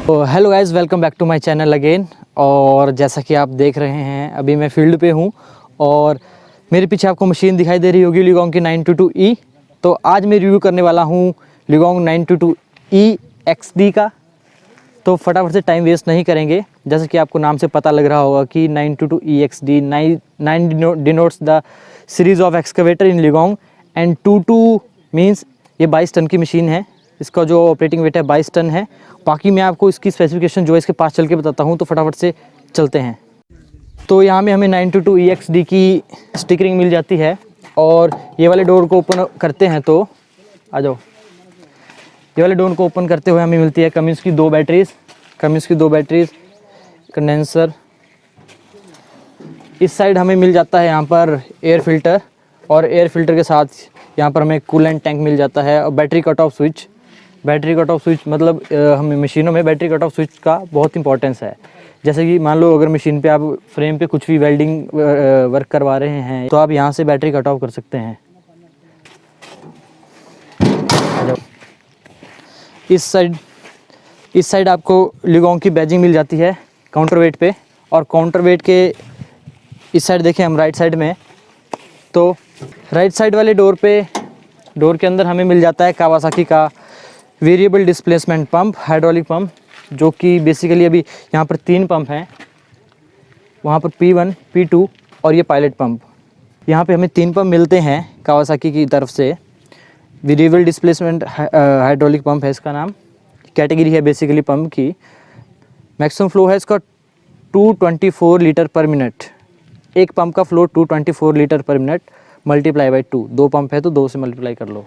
तो hello guys, welcome back to my channel again. और जैसा कि आप देख रहे हैं, अभी मैं फील्ड पे हूँ और मेरे पीछे आपको मशीन दिखाई दे रही होगी लिगोंग की 922E। तो आज मैं रिव्यू करने वाला हूँ लिगोंग 922E XD का। तो फटाफट से टाइम वेस्ट नहीं करेंगे। जैसे कि आपको नाम से पता लग रहा होगा कि 922E XD 9 denotes the series of excavator in LiuGong and 22 means ये 22 टन की मशीन है। इसका जो ऑपरेटिंग वेट है 22 टन है। बाकी मैं आपको इसकी स्पेसिफिकेशन जो है इसके पास चल के बताता हूँ। तो फटाफट से चलते हैं। तो यहाँ में हमें 922E XD की स्टिकरिंग मिल जाती है और ये वाले डोर को ओपन करते हैं तो आ जाओ। ये वाले डोर को ओपन करते हुए हमें मिलती है कमिंस की दो बैटरीज, कंडेंसर। इस साइड हमें मिल जाता है यहाँ पर एयर फिल्टर और एयर फिल्टर के साथ यहाँ पर हमें कूलेंट टैंक मिल जाता है और बैटरी कट ऑफ स्विच मतलब हमें मशीनों में बैटरी कट ऑफ स्विच का बहुत इंपॉर्टेंस है। जैसे कि मान लो अगर मशीन पे आप फ्रेम पे कुछ भी वेल्डिंग वर्क करवा रहे हैं तो आप यहाँ से बैटरी कट ऑफ कर सकते हैं। इस साइड आपको लिगोंग की बैजिंग मिल जाती है काउंटर वेट पे। और काउंटर वेट के इस साइड देखें हम राइट साइड में, तो राइट साइड वाले डोर के अंदर हमें मिल जाता है कावासाकी का variable displacement pump, hydraulic pump, जो कि बेसिकली अभी यहाँ पर 3 पंप हैं, वहाँ पर P1, P2 और ये पायलट पंप। यहाँ पे हमें 3 पंप मिलते हैं कावासाकी की तरफ से। वेरिएबल डिस्प्लेसमेंट हाइड्रोलिक पंप है इसका नाम, कैटेगरी है बेसिकली पंप की। मैक्सिमम फ्लो है इसका 224 लीटर पर मिनट। एक पंप का फ्लो 224 लीटर पर मिनट मल्टीप्लाई बाई 2। 2 पंप है तो 2 से मल्टीप्लाई कर लो।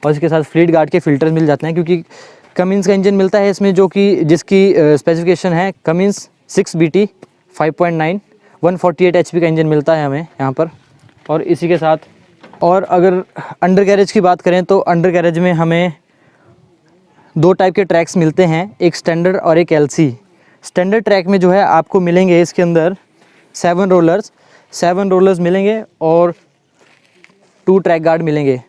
और इसके साथ फ्लीट गार्ड के फिल्टर्स मिल जाते हैं, क्योंकि कमिंस का इंजन मिलता है इसमें जिसकी स्पेसिफिकेशन है कमिंस 6BT 5.9 148 HP का इंजन मिलता है हमें यहाँ पर। और इसी के साथ और अगर अंडर कैरेज की बात करें तो अंडर कैरेज में हमें 2 टाइप के ट्रैक्स मिलते हैं, एक स्टैंडर्ड और एक LC। स्टैंडर्ड ट्रैक में जो है आपको मिलेंगे इसके अंदर 7 रोलर्स मिलेंगे और 2 ट्रैक गार्ड मिलेंगे।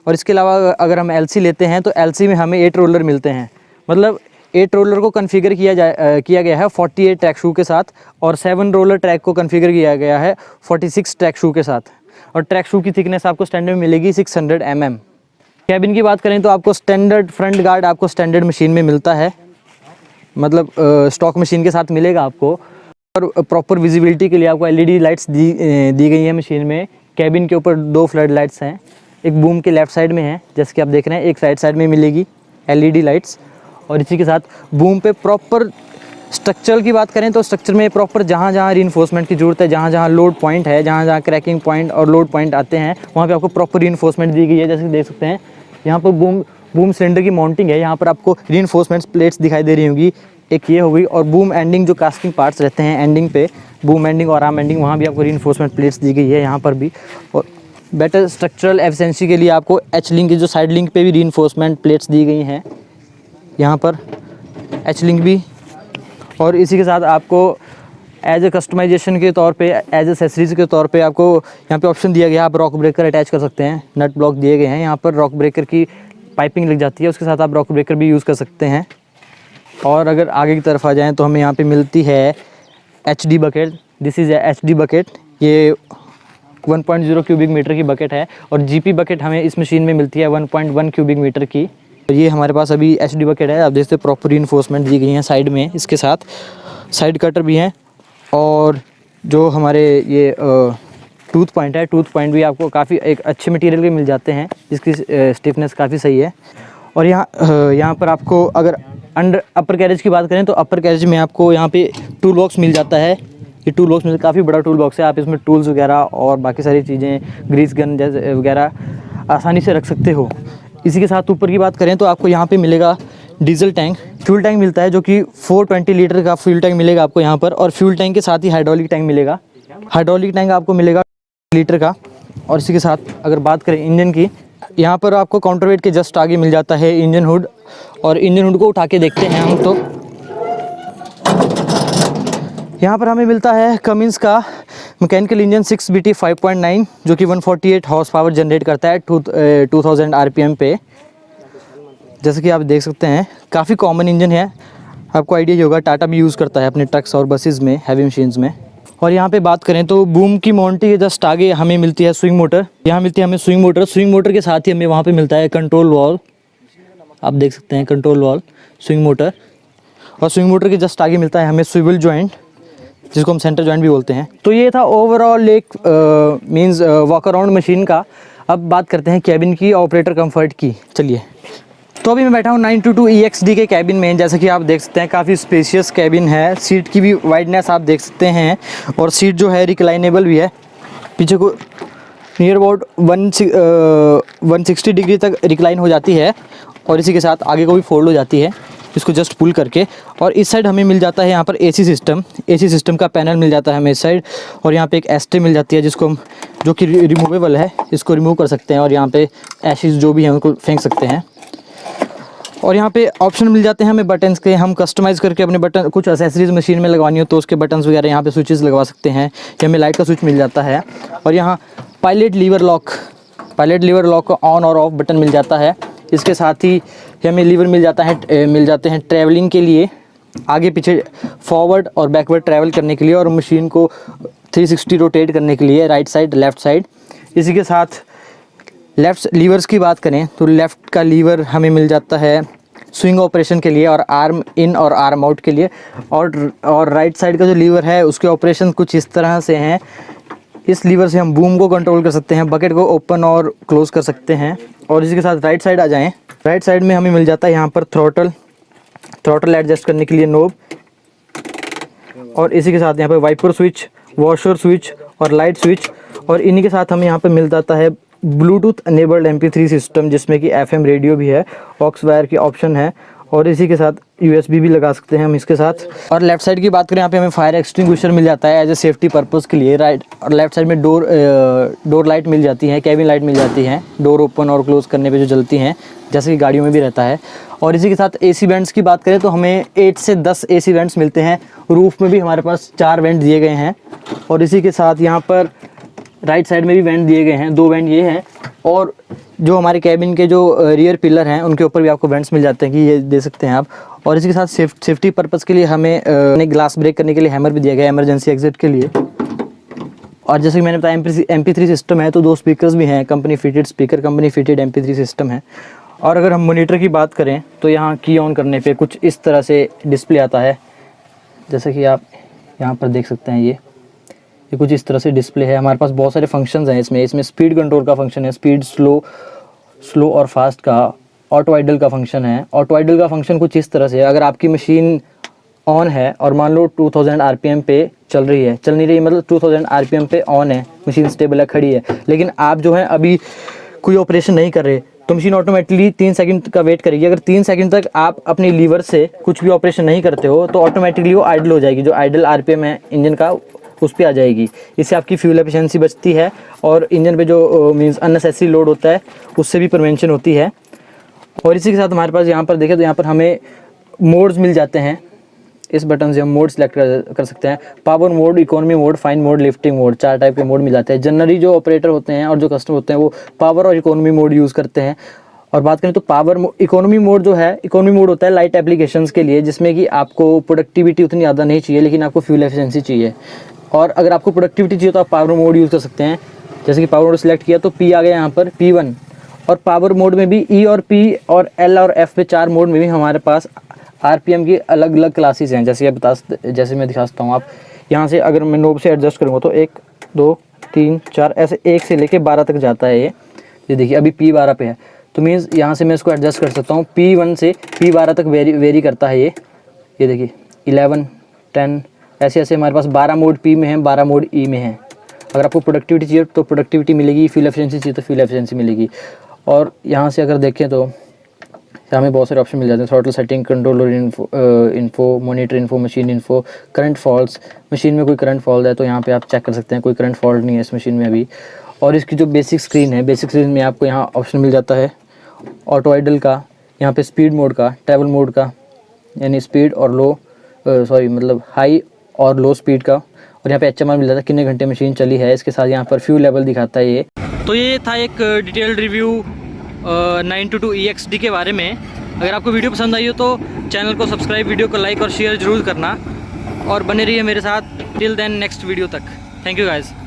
और इसके अलावा अगर हम LC लेते हैं तो LC में हमें 8 रोलर मिलते हैं। मतलब 8 रोलर को कॉन्फ़िगर किया गया है 48 ट्रैक शू के साथ और 7 रोलर ट्रैक को कॉन्फ़िगर किया गया है 46 ट्रैक शू के साथ। और ट्रैक शू की थिकनेस आपको स्टैंडर्ड में मिलेगी 600 mm। कैबिन की बात करें तो आपको स्टैंडर्ड फ्रंट गार्ड आपको स्टैंडर्ड मशीन में मिलता है, मतलब स्टॉक मशीन के साथ मिलेगा आपको। और प्रॉपर विजिबिलिटी के लिए आपको LED लाइट्स दी गई है मशीन में। कैबिन के ऊपर 2 फ्लड लाइट्स हैं, एक बूम के लेफ़्ट साइड में है जैसे कि आप देख रहे हैं, एक राइट साइड में मिलेगी LED लाइट्स। और इसी के साथ बूम पे प्रॉपर स्ट्रक्चर की बात करें तो स्ट्रक्चर में प्रॉपर जहाँ रीइंफोर्समेंट की ज़रूरत है, जहाँ लोड पॉइंट है, जहाँ क्रैकिंग पॉइंट और लोड पॉइंट आते हैं, वहाँ पे आपको प्रॉपर रीइंफोर्समेंट दी गई है। जैसे कि देख सकते हैं यहाँ पर बूम सिलेंडर की माउंटिंग है, यहाँ पर आपको रीइंफोर्समेंट प्लेट्स दिखाई दे रही होंगी। एक ये हो गई और बूम एंडिंग जो कास्टिंग पार्ट्स रहते हैं एंडिंग पे, बूम एंडिंग और आर्म एंडिंग, वहाँ भी आपको रीइंफोर्समेंट प्लेट्स दी गई है यहाँ पर भी। और बेटर स्ट्रक्चरल एफिशिएंसी के लिए आपको H लिंक की जो साइड लिंक पे भी रीइंफोर्समेंट प्लेट्स दी गई हैं यहाँ पर, H लिंक भी। और इसी के साथ आपको एज ए कस्टमाइजेशन के तौर पे, एज एसेसरीज के तौर पे आपको यहाँ पे ऑप्शन दिया गया है, आप रॉक ब्रेकर अटैच कर सकते हैं। नट ब्लॉक दिए गए हैं यहाँ पर, रॉक ब्रेकर की पाइपिंग लग जाती है, उसके साथ आप रॉक ब्रेकर भी यूज़ कर सकते हैं। और अगर आगे की तरफ आ जाएँ तो हमें यहाँ पे मिलती है HD bucket. This is HD bucket, ये 1.0 क्यूबिक मीटर की बकेट है। और GP बकेट हमें इस मशीन में मिलती है 1.1 क्यूबिक मीटर की। और ये हमारे पास अभी HD बकेट है। आप देखते हैं प्रॉपर रीइंफोर्समेंट दी गई हैं साइड में, इसके साथ साइड कटर भी हैं। और जो हमारे ये टूथ पॉइंट भी आपको काफ़ी एक अच्छे मटेरियल के मिल जाते हैं, जिसकी स्टिफनेस काफ़ी सही है। और यहाँ पर आपको अगर अपर कैरेज की बात करें तो अपर कैरेज में आपको यहाँ पे टूल बॉक्स मिल जाता है। ये टूल बॉक्स में काफ़ी बड़ा टूल बॉक्स है, आप इसमें टूल्स वगैरह और बाकी सारी चीज़ें, ग्रीस गन जैसे वगैरह आसानी से रख सकते हो। इसी के साथ ऊपर की बात करें तो आपको यहाँ पे मिलेगा डीजल टैंक, फ्यूल टैंक मिलता है, जो कि 420 लीटर का फ्यूल टैंक मिलेगा आपको यहाँ पर। और फ्यूल टैंक के साथ ही हाइड्रोलिक टैंक मिलेगा, हाइड्रोलिक टैंक आपको मिलेगा लीटर का। और इसी के साथ अगर बात करें इंजन की, यहाँ पर आपको काउंटर वेट के जस्ट आगे मिल जाता है इंजन हुड। और इंजन हुड को उठा के देखते हैं हम तो यहाँ पर हमें मिलता है कमिंस का मैकेनिकल इंजन 6BT 5.9, जो कि 148 हॉर्स पावर जनरेट करता है 2000 RPM पे। जैसे कि आप देख सकते हैं काफ़ी कॉमन इंजन है। आपको आइडिया ही होगा, टाटा भी यूज़ करता है अपने ट्रक्स और बसेस में, हैवी मशीन्स में। और यहाँ पे बात करें तो बूम की माउंटी के जस्ट आगे हमें मिलती है स्विंग मोटर। यहाँ मिलती है हमें स्विंग मोटर। स्विंग मोटर के साथ ही हमें वहाँ पे मिलता है कंट्रोल वॉल। आप देख सकते हैं कंट्रोल वॉल, स्विंग मोटर। और स्विंग मोटर के जस्ट आगे मिलता है हमें स्विवल जॉइंट, जिसको हम सेंटर जॉइंट भी बोलते हैं। तो ये था ओवरऑल एक मींस वॉक अराउंड मशीन का। अब बात करते हैं कैबिन की, ऑपरेटर कंफर्ट की। चलिए, तो अभी मैं बैठा हूँ 922 EXD के कैबिन में। जैसा कि आप देख सकते हैं काफ़ी स्पेशियस कैबिन है। सीट की भी वाइडनेस आप देख सकते हैं, और सीट जो है रिक्लाइनेबल भी है। पीछे को नियर अबाउट 160 डिग्री तक रिक्लाइन हो जाती है, और इसी के साथ आगे को भी फोल्ड हो जाती है, इसको जस्ट पुल करके। और इस साइड हमें मिल जाता है यहाँ पर AC सिस्टम का पैनल मिल जाता है हमें इस साइड। और यहाँ पे एक एस्ट्रे मिल जाती है, जिसको हम, जो कि रिमूवेबल है, इसको रिमूव कर सकते हैं, और यहाँ पे एशेज़ जो भी हैं उनको फेंक सकते हैं। और यहाँ पे ऑप्शन मिल जाते हैं हमें बटन्स के। हम कस्टमाइज़ करके अपने बटन, कुछ एसेसरीज मशीन में लगवानी हो तो उसके बटन्स वगैरह यहाँ पे स्विचेस लगवा सकते हैं। या हमें लाइट का स्विच मिल जाता है। और यहाँ पायलट लीवर लॉक का ऑन और ऑफ बटन मिल जाता है। इसके साथ ही हमें लीवर मिल जाते हैं ट्रैवलिंग के लिए, आगे पीछे फॉरवर्ड और बैकवर्ड ट्रैवल करने के लिए, और मशीन को 360 रोटेट करने के लिए, राइट साइड लेफ़्ट साइड। इसी के साथ लेफ़्ट लीवर्स की बात करें तो लेफ़्ट का लीवर हमें मिल जाता है स्विंग ऑपरेशन के लिए, और आर्म इन और आर्म आउट के लिए। और राइट साइड का जो लीवर है उसके ऑपरेशन कुछ इस तरह से हैं। इस लीवर से हम बूम को कंट्रोल कर सकते हैं, बकेट को ओपन और क्लोज़ कर सकते हैं। और इसी के साथ राइट साइड आ जाएं, राइट साइड में हमें मिल जाता है यहाँ पर थ्रॉटल एडजस्ट करने के लिए नोब। और इसी के साथ यहाँ पर वाइपर स्विच, वॉशर स्विच और लाइट स्विच। और इन्हीं के साथ हमें यहाँ पर मिल जाता है ब्लूटूथ एनेबल्ड MP3 सिस्टम, जिसमें कि FM रेडियो भी है, ऑक्स वायर की ऑप्शन है, और इसी के साथ USB भी लगा सकते हैं हम इसके साथ। और लेफ्ट साइड की बात करें, यहाँ पे हमें फायर एक्सटिंग्विशर मिल जाता है एज ए सेफ्टी पर्पज़ के लिए। राइट और लेफ्ट साइड में डोर लाइट मिल जाती है, कैबिन लाइट मिल जाती है, डोर ओपन और क्लोज़ करने पे जो जलती हैं, जैसे कि गाड़ियों में भी रहता है। और इसी के साथ AC वेंट्स की बात करें तो हमें 8 से 10 AC वेंट्स मिलते हैं। रूफ़ में भी हमारे पास 4 वेंट दिए गए हैं। और इसी के साथ यहाँ पर राइट साइड में भी वेंट दिए गए हैं, 2 वेंट ये हैं। और जो हमारे कैबिन के जो रियर पिलर हैं उनके ऊपर भी आपको वेंट्स मिल जाते हैं, कि ये दे सकते हैं आप। और इसी के साथ सेफ्टी पर्पज़ के लिए हमें ग्लास ब्रेक करने के लिए हैमर भी दिया गया है, इमरजेंसी एग्जिट के लिए। और जैसे कि मैंने बताया MP3 सिस्टम है, तो 2 स्पीकर्स भी हैं, कंपनी फिटेड MP3 सिस्टम है। और अगर हम मॉनिटर की बात करें तो यहाँ की ऑन करने पे कुछ इस तरह से डिस्प्ले आता है, जैसे कि आप यहाँ पर देख सकते हैं। ये कुछ इस तरह से डिस्प्ले है। हमारे पास बहुत सारे फंक्शंस हैं इसमें स्पीड कंट्रोल का फंक्शन है, स्पीड स्लो और फास्ट का, ऑटो आइडल का फंक्शन है। ऑटो आइडल का फंक्शन कुछ इस तरह से है, अगर आपकी मशीन ऑन है और मान लो 2000 RPM पे चल नहीं रही, मतलब 2000 RPM पे ऑन है, मशीन स्टेबल है, खड़ी है, लेकिन आप जो है अभी कोई ऑपरेशन नहीं कर रहे, तो मशीन ऑटोमेटिकली 3 सेकंड का वेट करेगी। अगर 3 सेकंड तक आप अपनी लीवर से कुछ भी ऑपरेशन नहीं करते हो तो ऑटोमेटिकली वो आइडल हो जाएगी। जो आइडल RPM है इंजन का उस पर आ जाएगी। इससे आपकी फ्यूल एफिशिएंसी बचती है, और इंजन पे जो मींस अननेसेसरी लोड होता है उससे भी प्रिवेंशन होती है। और इसी के साथ हमारे पास यहाँ पर देखें तो यहाँ पर हमें मोड्स मिल जाते हैं। इस बटन से हम मोड सेलेक्ट कर सकते हैं, power mode, economy mode, fine mode, lifting mode, 4 type के मोड मिल जाते हैं। जनरली जो ऑपरेटर होते हैं और जो कस्टमर होते हैं वो पावर और इकोनॉमी मोड यूज़ करते हैं। और बात करें तो इकोनॉमी मोड होता है लाइट एप्लीकेशंस के लिए, जिसमें कि आपको प्रोडक्टिविटी उतनी ज़्यादा नहीं चाहिए, लेकिन आपको फ्यूल एफिशिएंसी चाहिए। और अगर आपको प्रोडक्टिविटी चाहिए तो आप पावर मोड यूज़ कर सकते हैं। जैसे कि पावर मोड सेलेक्ट किया तो P आ गया यहाँ पर, P1। और पावर मोड में भी E और P और L और F पे 4 मोड में भी हमारे पास RPM की अलग अलग क्लासेस हैं। जैसे मैं दिखा सकता हूँ। आप यहाँ से अगर मैं नोब से एडजस्ट करूँगा तो 1 2 3 4 ऐसे 1 से लेके 12 तक जाता है। ये देखिए अभी P12 पे है, तो मीन्स यहाँ से मैं इसको एडजस्ट कर सकता हूँ। P1 से P12 तक वेरी करता है ये देखिए 11 10 ऐसे हमारे पास 12 मोड P में है, 12 मोड E में है। अगर आपको प्रोडक्टिविटी चाहिए तो प्रोडक्टिविटी मिलेगी, फ्यूल एफिशिएंसी चाहिए तो फ्यूल एफिशिएंसी मिलेगी। और यहाँ से अगर देखें तो हमें बहुत सारे ऑप्शन मिल जाते हैं, throttle setting, controller info, monitor info, machine info, current faults. Machine में कोई करंट फॉल्ट है तो यहाँ पे आप चेक कर सकते हैं, कोई करंट फॉल्ट नहीं है इस मशीन में अभी। और इसकी जो बेसिक स्क्रीन में आपको यहाँ ऑप्शन मिल जाता है ऑटो आइडल का, यहाँ पे स्पीड मोड का, ट्रैवल मोड का, यानी स्पीड और हाई और लो स्पीड का। और यहाँ पे HMR मिल जाता है, कितने घंटे मशीन चली है। इसके साथ यहाँ पर फ्यूल लेवल दिखाता है ये। तो ये था एक डिटेल्ड रिव्यू 922 EXD के बारे में। अगर आपको वीडियो पसंद आई हो तो चैनल को सब्सक्राइब, वीडियो को लाइक और शेयर ज़रूर करना, और बने रहिए मेरे साथ टिल देन नेक्स्ट वीडियो तक। Thank you guys.